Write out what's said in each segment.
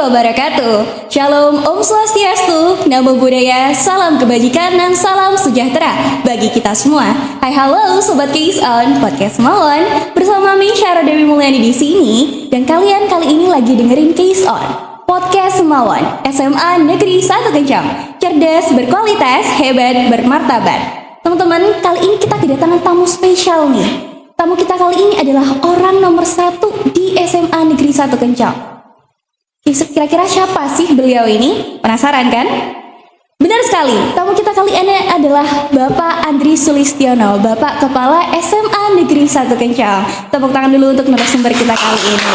wabarakatuh. Shalom, Om Swastiastu, Namo Buddhaya, salam kebajikan dan salam sejahtera bagi kita semua. Hai halo Sobat Case On, Podcast Mawon bersama Syara Dewi Mulyani di sini. Dan kalian kali ini lagi dengerin Case On, Podcast Mawon, SMA Negeri 1 Kencang. Cerdas, berkualitas, hebat, bermartabat. Teman-teman, kali ini kita kedatangan tamu spesial nih. Tamu kita kali ini adalah orang nomor 1 di SMA Negeri 1 Kencang. Kira-kira siapa sih beliau ini? Penasaran kan? Benar sekali, tamu kita kali ini adalah Bapak Andri Sulistiono, Bapak Kepala SMA Negeri 1 Kencang. Tepuk tangan dulu untuk narasumber kita kali ini.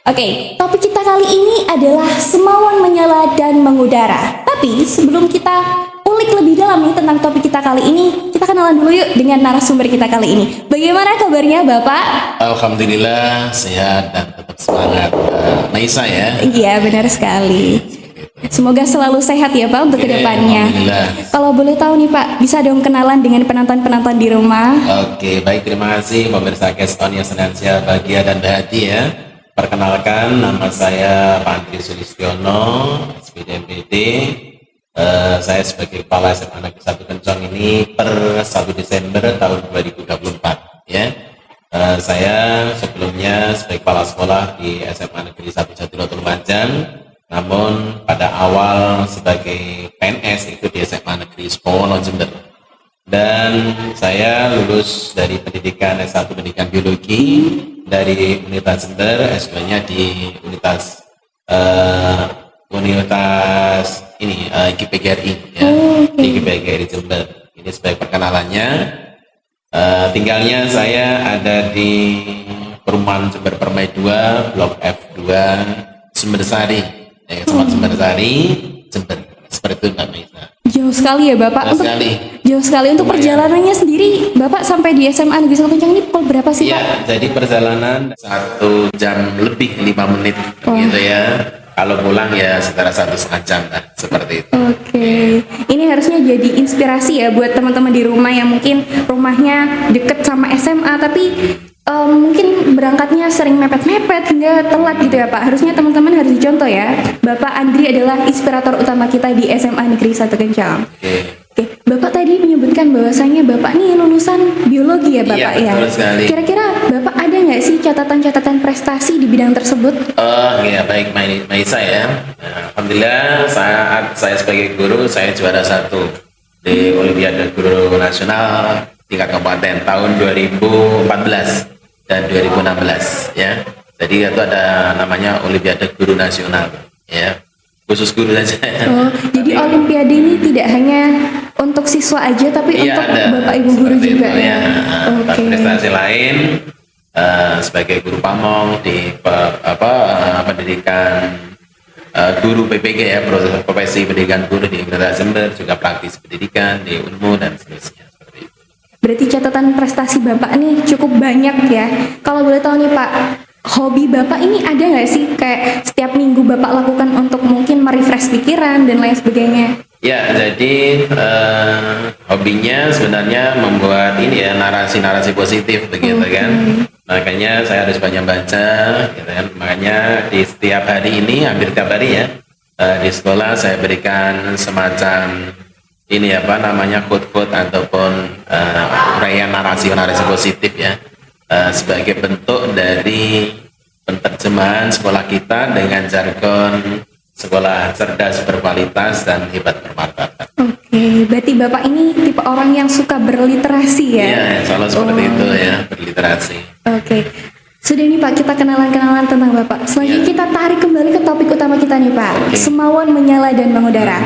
Oke, topik kita kali ini adalah Semawan Menyala dan Mengudara. Tapi sebelum kita ulik lebih dalam nih tentang topik kita kali ini, kita kenalan dulu yuk dengan narasumber kita kali ini. Bagaimana kabarnya Bapak? Alhamdulillah sehat dan tetap semangat. Naisa ya? Iya, benar sekali. Semoga selalu sehat ya Pak untuk kedepannya. Kalau boleh tahu nih Pak, bisa dong kenalan dengan penonton-penonton di rumah? Oke, baik, terima kasih pemirsa Case On yang senantiasa bahagia dan bahagia. Perkenalkan, nama saya Pak Andri Sulistiono, SPDMPT. Saya sebagai Kepala SMA Negeri 1 Kencang ini per 1 Desember tahun 2024 ya. Saya sebelumnya sebagai Kepala Sekolah di SMA Negeri 1 Jatiroto Lumajang, namun pada awal sebagai PNS itu di SMA Negeri 10 Jember. Dan saya lulus dari pendidikan S1 Pendidikan Biologi dari Universitas Jember, S2-nya di Universitas GPGRI ya, di GPGRI Jember. Ini sebagai perkenalannya. Tinggalnya saya ada di perumahan Jember Permai 2, Blok F2, Sumbersari, Kecamatan Sumbersari, Jember. Seperti itu Mbak Maisa. Jauh sekali ya Bapak. Jauh sekali untuk perjalanannya sendiri. Bapak sampai di SMA Negeri 1 Kencang ini pukul berapa sih Pak? Iya, jadi perjalanan 1 jam lebih 5 menit gitu ya. Kalau pulang ya sekitar 1,5 jam lah, seperti itu. Oke. Ini harusnya jadi inspirasi ya buat teman-teman di rumah yang mungkin rumahnya deket sama SMA tapi mungkin berangkatnya sering mepet-mepet hingga telat gitu ya Pak. Harusnya teman-teman harus dicontoh ya. Bapak Andri adalah inspirator utama kita di SMA Negeri 1 Kencang. Oke. Bapak tadi menyebutkan bahwasanya Bapak nih lulusan biologi ya Bapak ya. Betul sekali. Kira-kira Bapak ada nggak sih catatan-catatan prestasi di bidang tersebut? Ya baik Maisa ya. Alhamdulillah saat saya sebagai guru saya juara 1 di Olimpiade Guru Nasional tingkat kabupaten tahun 2014 dan 2016 ya. Jadi itu ada namanya Olimpiade Guru Nasional ya. Khusus guru saja. Jadi Olimpiade ini tidak hanya untuk siswa aja tapi untuk Bapak Ibu guru juga ya. Prestasi lain sebagai guru pamong di pendidikan guru PPG ya, profesi pendidikan guru di Universitas Jember, juga praktis pendidikan di UNMU dan seterusnya. Seperti itu. Berarti catatan prestasi Bapak nih cukup banyak ya. Kalau boleh tahu nih Pak, hobi Bapak ini ada nggak sih kayak setiap minggu Bapak lakukan untuk mungkin merefresh pikiran dan lain sebagainya? Ya, jadi hobinya sebenarnya membuat ini ya narasi-narasi positif begitu kan. Makanya saya harus banyak baca, gitu kan. Makanya di setiap hari ini, hampir tiap hari ya, di sekolah saya berikan semacam ini apa namanya quote-quote ataupun uraian narasi-narasi positif ya. Sebagai bentuk dari penerjemahan sekolah kita dengan jargon sekolah cerdas, berkualitas, dan hebat bermartabat. Oke, berarti Bapak ini tipe orang yang suka berliterasi ya? Iya, selalu seperti itu ya, berliterasi. Oke, sudah nih Pak, kita kenalan-kenalan tentang Bapak. Selanjutnya kita tarik kembali ke topik utama kita nih Pak, Semawan Menyala dan Mengudara.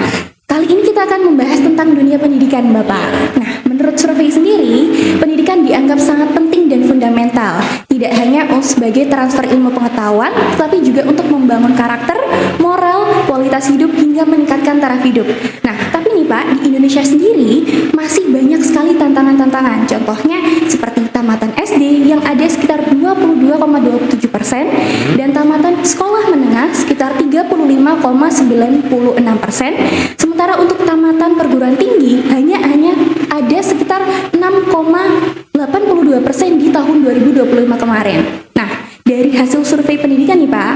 Kali ini kita akan membahas tentang dunia pendidikan Bapak. Nah, menurut survei sendiri, pendidikan dianggap sangat penting dan fundamental. Tidak hanya sebagai transfer ilmu pengetahuan, tetapi juga untuk membangun karakter, moral, kualitas hidup, hingga meningkatkan taraf hidup. Nah, tapi nih Pak, di Indonesia sendiri masih banyak sekali tantangan-tantangan. Contohnya seperti tamatan SD yang ada sekitar 22,27% dan tamatan sekolah menengah sekitar 35,96%. Sementara untuk tamatan perguruan tinggi hanya ada sekitar 6,82% di tahun 2025 kemarin. Nah, dari hasil survei pendidikan nih Pak,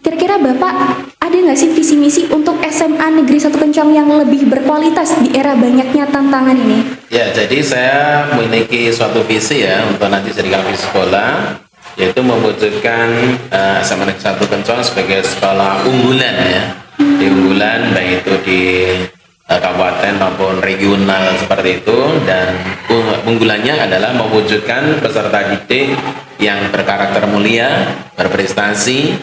kira-kira Bapak ada nggak sih visi misi untuk SMA Negeri 1 Kencang yang lebih berkualitas di era banyaknya tantangan ini? Ya, jadi saya memiliki suatu visi ya untuk nanti jadikan visi sekolah, yaitu mewujudkan SMA Negeri 1 Kencang sebagai sekolah unggulan ya, di unggulan baik itu di kabupaten maupun regional seperti itu, dan unggulannya adalah mewujudkan peserta didik yang berkarakter mulia, berprestasi,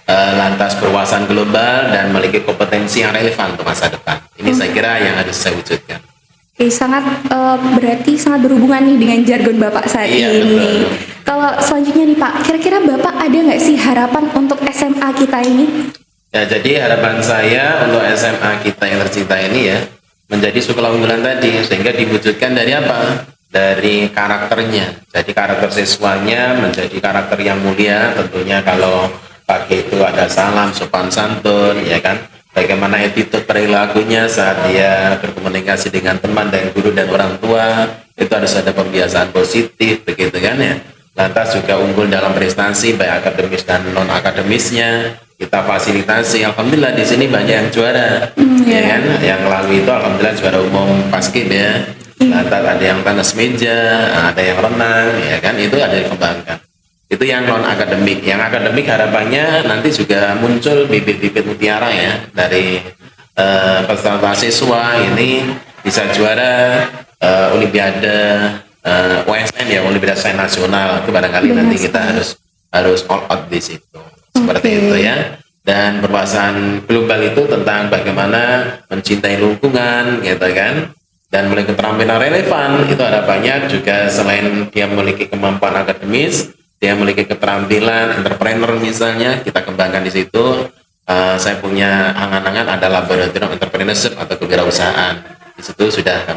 lantas berwawasan global dan memiliki kompetensi yang relevan untuk masa depan. Ini saya kira yang harus saya wujudkan. Oke, berarti sangat berhubungan nih dengan jargon Bapak saat Iya, ini. betul. Kalau selanjutnya nih Pak, kira-kira Bapak ada nggak sih harapan untuk SMA kita ini? Ya, jadi harapan saya untuk SMA kita yang tercinta ini ya, menjadi sekolah unggulan tadi, sehingga diwujudkan dari apa? Dari karakternya. Jadi karakter siswanya menjadi karakter yang mulia, tentunya kalau pagi itu ada salam, sopan santun, ya kan? Bagaimana attitude perilakunya saat dia berkomunikasi dengan teman dan guru dan orang tua, itu harus ada pembiasaan positif, begitu kan ya? Lantas juga unggul dalam prestasi, baik akademis dan non akademisnya. Kita fasilitasi, alhamdulillah di sini banyak yang juara, ya kan? Yang lalu itu alhamdulillah juara umum Paskib ya. Lantas ada yang tenis meja, ada yang renang, ya kan? Itu ada dikembangkan. Itu yang non akademik. Yang akademik harapannya nanti juga muncul bibit-bibit mutiara ya dari peserta siswa ini bisa juara Olimpiade OSN ya, Olimpiade Sains Nasional. Itu barangkali nanti kita harus all out di situ. Seperti itu ya. Dan perbahasan global itu tentang bagaimana mencintai lingkungan, gitu kan, dan memiliki keterampilan relevan. Itu harapannya juga selain dia memiliki kemampuan akademis, dia memiliki keterampilan entrepreneur misalnya, kita kembangkan di situ. Saya punya angan-angan ada laboratorium entrepreneurship atau kewirausahaan. Di situ sudah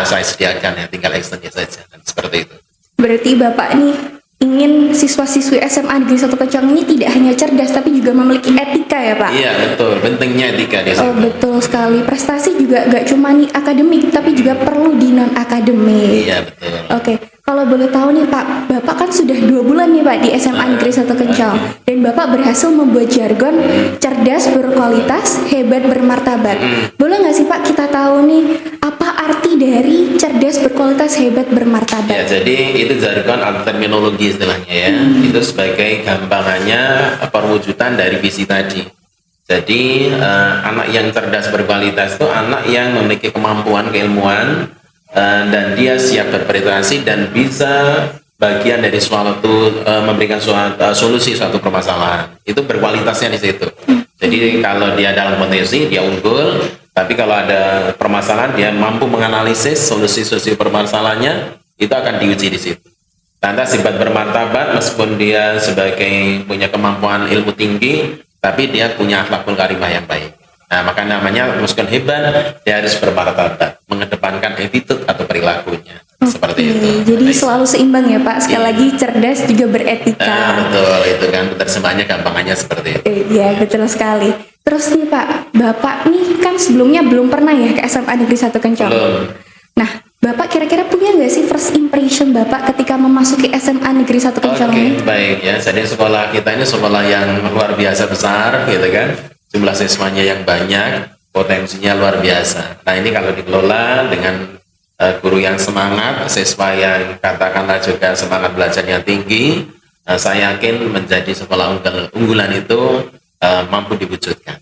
saya sediakan ya, tinggal extendnya saja. Dan seperti itu. Berarti Bapak nih ingin siswa-siswi SMA Negeri 1 Kencang ini tidak hanya cerdas tapi juga memiliki etika ya Pak? Iya betul, pentingnya etika di situ. Oh betul sekali, prestasi juga gak cuma nih akademik tapi juga perlu di non akademik. Iya betul. Oke, kalau boleh tahu nih Pak, Bapak kan sudah 2 bulan nih Pak di SMA Negeri 1 Kencang, dan Bapak berhasil membuat jargon cerdas berkualitas, hebat bermartabat. Boleh nggak sih Pak kita tahu nih apa arti dari cerdas berkualitas, hebat bermartabat? Ya, jadi itu jargon atau terminologi istilahnya ya. Itu sebagai gampangannya perwujudan dari visi tadi. Jadi anak yang cerdas berkualitas itu anak yang memiliki kemampuan keilmuan, dan dia siap berprestasi dan bisa bagian dari suatu memberikan solusi suatu permasalahan. Itu berkualitasnya di situ. Jadi kalau dia dalam potensi dia unggul, tapi kalau ada permasalahan dia mampu menganalisis solusi-solusi permasalahannya, itu akan diuji di situ. Lantas sifat bermartabat, meskipun dia sebagai punya kemampuan ilmu tinggi, tapi dia punya akhlakul karimah yang baik. Nah, maka namanya meskipun hebat, dia harus bermartabat, mengedepankan attitude atau perilakunya. Seperti itu. Jadi selalu seimbang ya Pak, sekali lagi cerdas juga beretika. Betul, itu kan terjemahannya gampangannya seperti itu. Iya, betul sekali. Terus nih Pak, Bapak nih kan sebelumnya belum pernah ya ke SMA Negeri 1 Kencang. Belum. Nah, Bapak kira-kira punya nggak sih first impression Bapak ketika memasuki SMA Negeri 1 Kencang ini? Oke, baik ya. Jadi sekolah kita ini sekolah yang luar biasa besar, gitu kan. Jumlah siswanya yang banyak, potensinya luar biasa. Nah, ini kalau dikelola dengan guru yang semangat, siswa yang katakanlah juga semangat belajarnya tinggi, saya yakin menjadi sekolah unggulan itu mampu diwujudkan.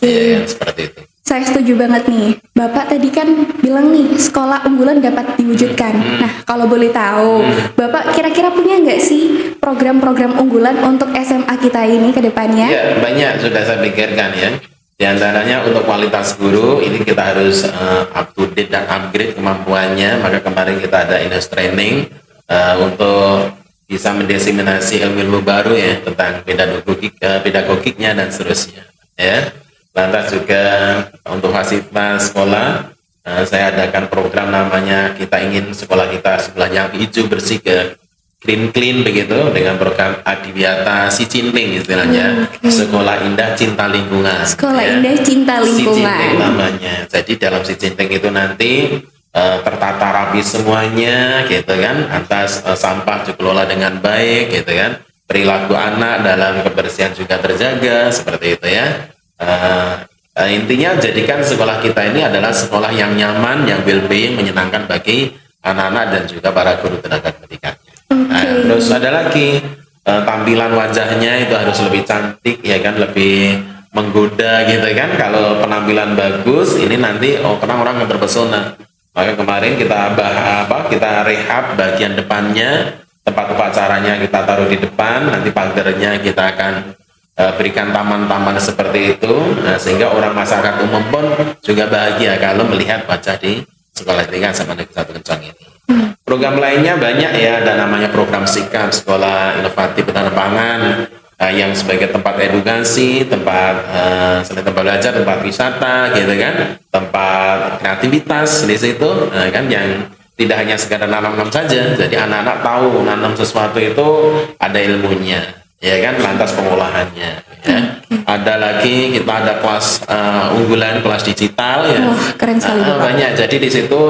Ya, seperti itu. Saya setuju banget nih. Bapak tadi kan bilang nih sekolah unggulan dapat diwujudkan. Nah, kalau boleh tahu, Bapak kira-kira punya nggak sih program-program unggulan untuk SMA kita ini ke depannya? Ya, banyak sudah saya pikirkan ya. Di antaranya untuk kualitas guru, ini kita harus up to date dan upgrade kemampuannya. Maka kemarin kita ada in-house training untuk bisa mendiseminasi ilmu-ilmu baru ya tentang pedagogiknya dan seterusnya. Ya. Lantas juga untuk fasilitas sekolah, saya adakan program namanya kita ingin sekolah kita sekolahnya hijau bersih ke clean begitu, dengan program Adiwiyata Si Cinling istilahnya. Sekolah Indah Cinta Lingkungan. Sekolah Indah Cinta Si Lingkungan. Cinling namanya. Jadi dalam Si Cinling itu nanti tertata rapi semuanya gitu kan, atas sampah dikelola dengan baik gitu kan. perilaku anak dalam kebersihan juga terjaga, seperti itu ya. Intinya jadikan sekolah kita ini adalah sekolah yang nyaman, yang well-being, menyenangkan bagi anak-anak dan juga para guru tenaga pendidikannya. Terus ada lagi tampilan wajahnya itu harus lebih cantik ya kan, lebih menggoda gitu kan. Kalau penampilan bagus ini nanti orang-orang yang terpesona. Maka kemarin kita kita rehab bagian depannya, tempat upacaranya kita taruh di depan, nanti pagarnya kita akan berikan taman-taman seperti itu, sehingga orang masyarakat umum pun juga bahagia kalau melihat wajah di sekolah tingkat SMA Negeri 1 Kencang ini. Program lainnya banyak ya, ada namanya program SIKAP, Sekolah Inovatif Ketahanan Pangan, yang sebagai tempat edukasi, selain tempat belajar, tempat wisata gitu kan, tempat kreativitas di situ kan, yang tidak hanya sekedar nanam-nanam saja, jadi anak-anak tahu nanam sesuatu itu ada ilmunya. Ya kan, lantas pengolahannya ya. Ada lagi kita ada kelas unggulan, kelas digital ya. Keren sekali banyak. Jadi di situ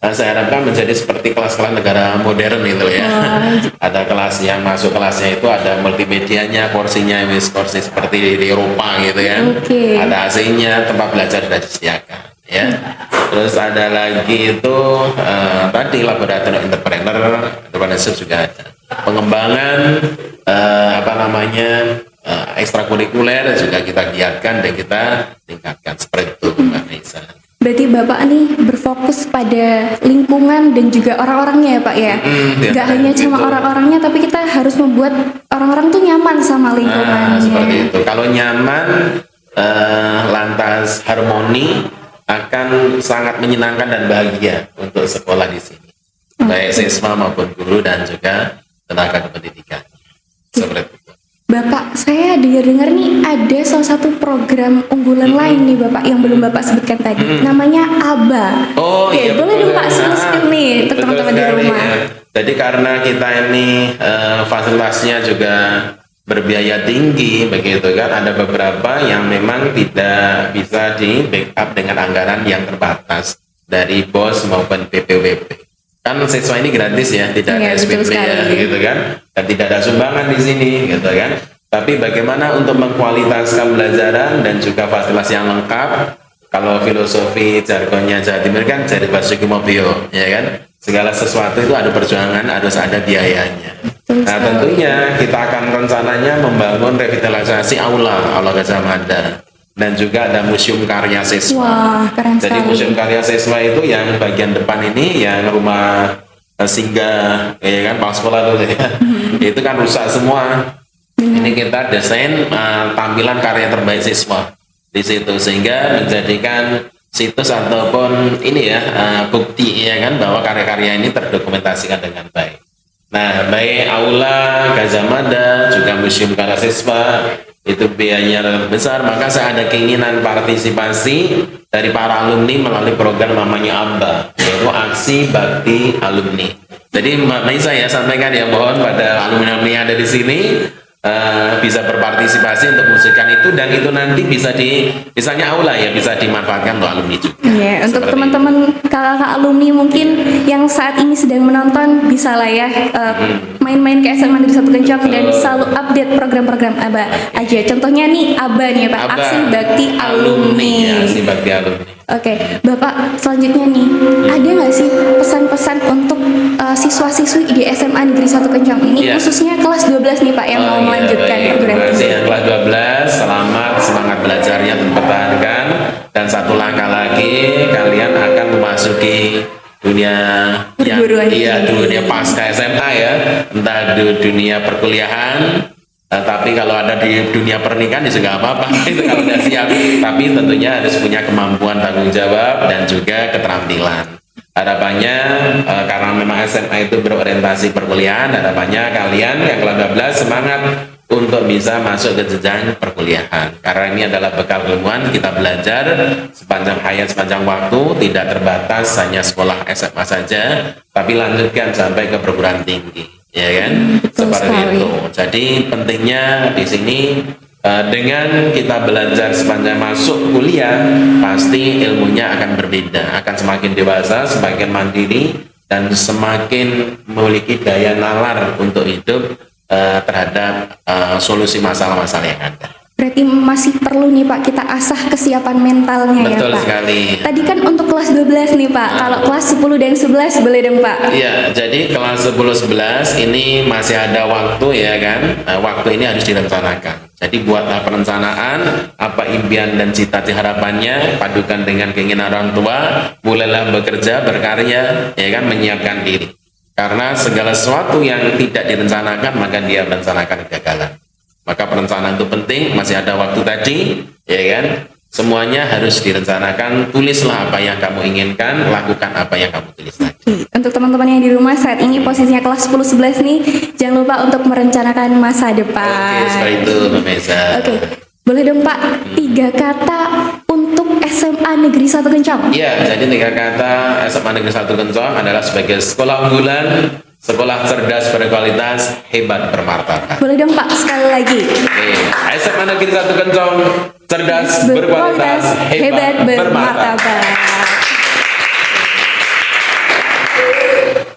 saya harapkan menjadi seperti kelas-kelas negara modern itu ya. Ada kelas yang masuk kelasnya itu ada multimedianya, kursinya kursi seperti di Eropa gitu ya. Ada AC-nya, tempat belajar sudah disediakan ya. Terus ada lagi itu tadi laboratorium entrepreneurship juga ada. Pengembangan ekstrakurikuler juga kita giatkan dan kita tingkatkan seperti itu, Mbak Nisa. Berarti Bapak nih berfokus pada lingkungan dan juga orang-orangnya ya Pak ya? Gak hanya cuma orang-orangnya, tapi kita harus membuat orang-orang tuh nyaman sama lingkungannya. Seperti itu. Kalau nyaman, lantas harmoni, akan sangat menyenangkan dan bahagia untuk sekolah di sini. Baik siswa maupun guru dan juga tenaga kependidikan. Seperti itu. Bapak, saya dengar-dengar nih ada salah satu program unggulan lain nih Bapak yang belum Bapak sebutkan tadi, namanya ABA. Iya, boleh dong Pak sebutkan nih untuk teman-teman di rumah. Ya. Jadi karena kita ini fasilitasnya juga berbiaya tinggi begitu kan, ada beberapa yang memang tidak bisa di backup dengan anggaran yang terbatas dari BOS maupun PPWP. Kan siswa ini gratis ya, tidak ada SPP ya, gitu kan, dan tidak ada sumbangan di sini, gitu kan. Tapi bagaimana untuk mengkualitaskan pembelajaran dan juga fasilitas yang lengkap? Kalau filosofi jargonnya Jawa Timur kan jadi basuki mobio, ya kan. Segala sesuatu itu ada perjuangan, harus ada biayanya. Nah tentunya kita akan rencananya membangun revitalisasi aula Gajah Mada. Dan juga ada museum karya siswa. Wah, keren Jadi sekali. museum karya siswa itu yang bagian depan ini, yang rumah singgah, ya kan, pas sekolah dulu ya. Itu kan rusak semua. Ini kita desain tampilan karya terbaik siswa di situ, sehingga menjadikan situs ataupun ini ya bukti ya kan bahwa karya-karya ini terdokumentasikan dengan baik. Nah, baik aula Gajah Mada juga museum karya siswa itu biayanya besar, maka saya ada keinginan partisipasi dari para alumni melalui program namanya ABA, yaitu Aksi Bakti Alumni. Jadi Mbak Maisa ya sampaikan ya, mohon pada alumni yang ada di sini bisa berpartisipasi untuk musikan itu, dan itu nanti bisa misalnya aula ya bisa dimanfaatkan untuk alumni juga. Iya, untuk teman-teman kakak-kakak alumni mungkin yang saat ini sedang menonton bisa lah ya main-main ke SMA Negeri 1 Kencang dan selalu update program-program ABA aja. Contohnya nih ABA nih ya Pak, ABA, Aksi Bakti Alumni. Ya, Aksi Bakti Alumni. Oke, Bapak selanjutnya nih, ada nggak sih pesan-pesan untuk siswa-siswi di SMA Negeri 1 Kencang ini, khususnya kelas 12 nih Pak yang mau melanjutkan program ini? Terima kasih kelas 12, selamat, semangat belajarnya dipertahankan, dan satu langkah lagi kalian akan memasuki dunia dunia pasca SMA ya, entah di dunia perkuliahan. Tapi kalau ada di dunia pernikahan itu nggak apa-apa, itu kalau udah siap. Tapi tentunya harus punya kemampuan tanggung jawab dan juga keterampilan. Harapannya karena memang SMA itu berorientasi perkuliahan, harapannya kalian yang kelas 12 semangat untuk bisa masuk ke jenjang perkuliahan. Karena ini adalah bekal ilmuwan, kita belajar sepanjang hayat, sepanjang waktu, tidak terbatas hanya sekolah SMA saja, tapi lanjutkan sampai ke perguruan tinggi. Ya kan, seperti itu. Jadi pentingnya di sini dengan kita belajar sepanjang masuk kuliah, pasti ilmunya akan berbeda, akan semakin dewasa, semakin mandiri, dan semakin memiliki daya nalar untuk hidup terhadap solusi masalah-masalah yang ada. Berarti masih perlu nih Pak kita asah kesiapan mentalnya ya Pak. Betul sekali. Tadi kan untuk kelas 12 nih Pak. Kalau kelas 10 dan 11 boleh dong Pak. Iya, jadi kelas 10-11 ini masih ada waktu ya kan. Waktu ini harus direncanakan. Jadi buatlah perencanaan apa impian dan cita-cita harapannya, padukan dengan keinginan orang tua, mulailah bekerja, berkarya, ya kan, menyiapkan diri. Karena segala sesuatu yang tidak direncanakan maka dia merencanakan kegagalan. Maka perencanaan itu penting, masih ada waktu tadi, ya kan? Semuanya harus direncanakan, tulislah apa yang kamu inginkan, lakukan apa yang kamu tulis tadi. Untuk teman-teman yang di rumah saat ini posisinya kelas 10-11 nih, jangan lupa untuk merencanakan masa depan. Oke, seperti itu, Mbak Meza. Oke, boleh dong Pak, 3 kata untuk SMA Negeri 1 Kencong. Iya, jadi 3 kata SMA Negeri 1 Kencong adalah sebagai sekolah unggulan, sekolah cerdas berkualitas, hebat bermartabat. Boleh dong Pak, sekali lagi. Oke, SMA Negeri 1 Kencong, cerdas berkualitas, hebat bermartabat.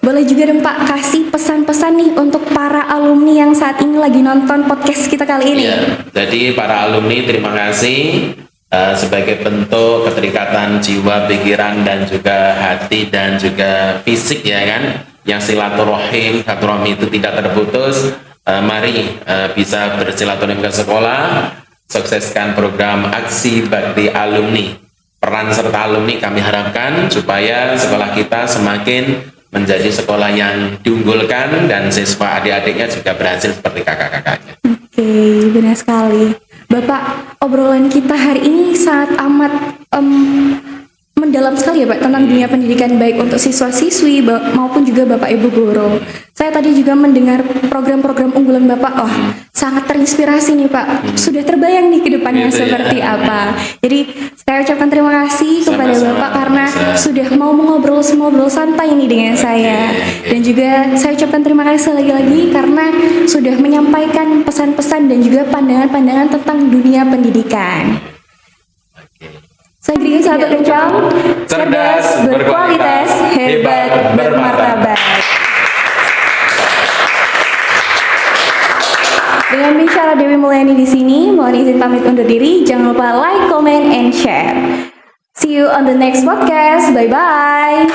Boleh juga dong Pak kasih pesan-pesan nih untuk para alumni yang saat ini lagi nonton podcast kita kali ini. Iya, jadi para alumni terima kasih sebagai bentuk keterikatan jiwa, pikiran dan juga hati dan juga fisik ya kan, yang silaturahim itu tidak terputus. Mari bisa bersilaturahim ke sekolah, sukseskan program aksi bakti alumni. Peran serta alumni kami harapkan supaya sekolah kita semakin menjadi sekolah yang diunggulkan dan siswa adik-adiknya juga berhasil seperti kakak-kakaknya. Oke, benar sekali. Bapak, obrolan kita hari ini sangat amat mendalam sekali ya Pak tentang dunia pendidikan baik untuk siswa-siswi maupun juga Bapak Ibu guru. Saya tadi juga mendengar program-program unggulan Bapak, sangat terinspirasi nih Pak. Sudah terbayang nih ke depannya Gitu seperti ya. apa. Jadi saya ucapkan terima kasih kepada Sama-sama, Bapak karena sudah mau mengobrol santai nih dengan saya. Dan juga saya ucapkan terima kasih lagi-lagi karena sudah menyampaikan pesan-pesan dan juga pandangan-pandangan tentang dunia pendidikan. Saya Negeri 1 Kencong, cerdas, berkualitas, hebat, bermartabat. Dengan bicara Dewi Mulyani di sini, mohon izin pamit undur diri. Jangan lupa like, comment, and share. See you on the next podcast. Bye-bye.